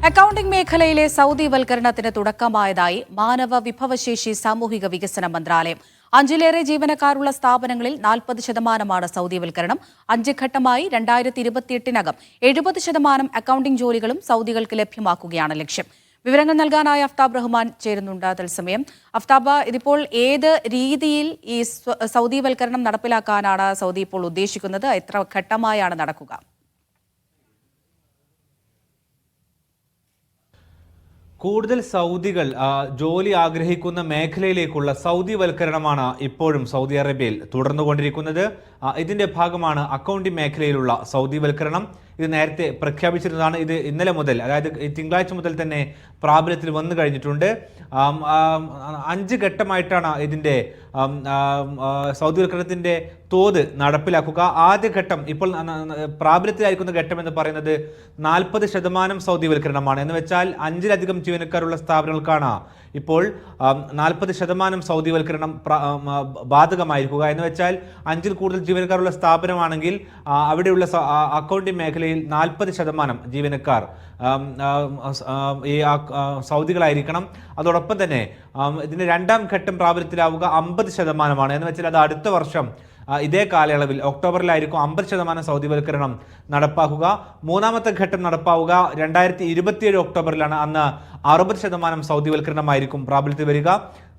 Accounting മേഖലയിലെ സൗദിവൽക്കരണത്തിന് തുടക്കമായതായി മാനവ വിഭവശേഷി സാമൂഹിക വികസന മന്ത്രാലയം. 5ലേറെ ജീവനക്കാരുള്ള സ്ഥാപനങ്ങളിൽ 40% സൗദിവൽക്കരണം. 5 ഘട്ടമായി 2028-നകം 70% അക്കൗണ്ടിംഗ് ജോലികളും സൗദികൾക്ക് ലഭ്യമാക്കുകയാണ് ലക്ഷ്യം. വിവരങ്ങൾ നൽകാനായി അഫ്താബ് റഹ്മാൻ ചേരുന്നുണ്ട് തത്സമയം. അഫ്താബ്, ഇതിപ്പോൾ ഏത് രീതിയിൽ ഈ സൗദിവൽക്കരണം നടപ്പിലാക്കാനാണ് സൗദി ഇപ്പോൾ ഉദ്ദേശിക്കുന്നത്? എത്ര ഘട്ടമായാണ് നടക്കുക? കൂടുതൽ സൗദികൾ ജോലി ആഗ്രഹിക്കുന്ന മേഖലയിലേക്കുള്ള സൗദിവൽക്കരണമാണ് ഇപ്പോഴും സൗദി അറേബ്യയിൽ തുടർന്നുകൊണ്ടിരിക്കുന്നത്. ഇതിന്റെ ഭാഗമാണ് അക്കൗണ്ടിംഗ് മേഖലയിലുള്ള സൗദിവൽക്കരണം. ഇത് നേരത്തെ പ്രഖ്യാപിച്ചിരുന്നതാണ്. ഇത് ഇന്നലെ മുതൽ, അതായത് തിങ്കളാഴ്ച മുതൽ തന്നെ പ്രാബല്യത്തിൽ വന്നു കഴിഞ്ഞിട്ടുണ്ട്. 5 ഘട്ടമായിട്ടാണ് ഇതിൻ്റെ സൗദിവൽക്കരണത്തിൻ്റെ തോത് നടപ്പിലാക്കുക. ആദ്യ ഘട്ടം, ഇപ്പോൾ പ്രാബല്യത്തിലായിരിക്കുന്ന ഘട്ടം എന്ന് പറയുന്നത് 40% സൗദിവൽക്കരണമാണ്. എന്ന് വെച്ചാൽ 5-ലധികം ജീവനക്കാരുള്ള സ്ഥാപനങ്ങൾക്കാണ് ഇപ്പോൾ 40% സൗദിവൽക്കരണം ബാധകമായിരിക്കുക. എന്ന് വെച്ചാൽ 5-ൽ കൂടുതൽ ജീവനക്കാരുള്ള സ്ഥാപനമാണെങ്കിൽ അവിടെയുള്ള അക്കൗണ്ടിംഗ് മേഖലയിൽ 40% ജീവനക്കാർ ഈ സൗദികളായിരിക്കണം. അതോടൊപ്പം തന്നെ ഇതിന്റെ 2ാം ഘട്ടം പ്രാബല്യത്തിലാവുക 50%. എന്ന് വെച്ചാൽ അത് അടുത്ത വർഷം ഇതേ കാലയളവിൽ ഒക്ടോബറിലായിരിക്കും 50% സൗദിവൽക്കരണം നടപ്പാക്കുക. 3ാമത്തെ ഘട്ടം നടപ്പാവുക 2027 ഒക്ടോബറിലാണ്. അന്ന് 60% സൗദിവൽക്കരണമായിരിക്കും പ്രാബല്യത്തിൽ വരിക.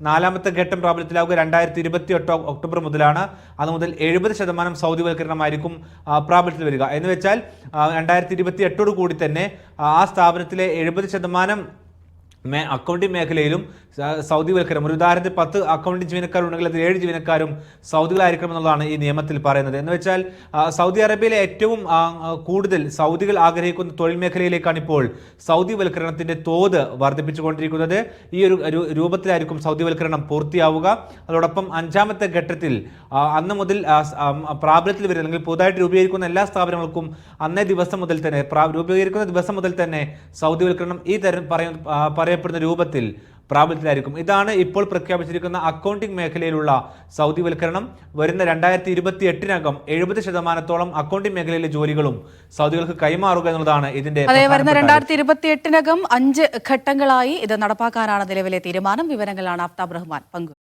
4ാമത്തെ ഘട്ടം പ്രാബല്യത്തിലാവുക 2028 ഒക്ടോബർ മുതലാണ്. അത് മുതൽ 70% സൗദിവൽക്കരണമായിരിക്കും പ്രാബല്യത്തിൽ വരിക. എന്ന് വെച്ചാൽ 2028 കൂടി തന്നെ ആ സ്ഥാപനത്തിലെ 70% അക്കൗണ്ടിംഗ് മേഖലയിലും സൗദിവൽക്കരണം. ഒരു ഉദാഹരണത്തിൽ 10 അക്കൗണ്ടിംഗ് ജീവനക്കാരുണ്ടെങ്കിൽ അതിൽ 7 ജീവനക്കാരും സൗദികളായിരിക്കണം എന്നുള്ളതാണ് ഈ നിയമത്തിൽ പറയുന്നത്. എന്ന് വെച്ചാൽ സൗദി അറേബ്യയിലെ ഏറ്റവും കൂടുതൽ സൗദികൾ ആഗ്രഹിക്കുന്ന തൊഴിൽ മേഖലയിലേക്കാണ് ഇപ്പോൾ സൗദിവൽക്കരണത്തിന്റെ തോത് വർദ്ധിപ്പിച്ചുകൊണ്ടിരിക്കുന്നത്. ഈ ഒരു രൂപത്തിലായിരിക്കും സൗദിവൽക്കരണം പൂർത്തിയാവുക. അതോടൊപ്പം 5ാമത്തെ ഘട്ടത്തിൽ അന്ന് മുതൽ പ്രാബല്യത്തിൽ വരുന്ന, അല്ലെങ്കിൽ പുതുതായിട്ട് രൂപീകരിക്കുന്ന എല്ലാ സ്ഥാപനങ്ങൾക്കും അന്നേ ദിവസം മുതൽ തന്നെ, രൂപീകരിക്കുന്ന ദിവസം മുതൽ തന്നെ സൗദിവൽക്കരണം ഈ തരം പറയപ്പെടുന്ന രൂപത്തിൽ പ്രാബല്യത്തിലായിരിക്കും. ഇതാണ് ഇപ്പോൾ പ്രഖ്യാപിച്ചിരിക്കുന്ന അക്കൗണ്ടിംഗ് മേഖലയിലുള്ള സൗദിവൽക്കരണം. വരുന്ന 2028-നകം 70%-ഓളം അക്കൗണ്ടിംഗ് മേഖലയിലെ ജോലികളും സൗദികൾക്ക് കൈമാറുക എന്നുള്ളതാണ് ഇതിന്റെ. വരുന്ന 2028-നകം 5 ഘട്ടങ്ങളായി ഇത് നടപ്പാക്കാനാണ് നിലവിലെ തീരുമാനം. വിവരങ്ങളാണ് അഫ്താബ് റഹ്മാൻ പങ്കുവച്ചത്.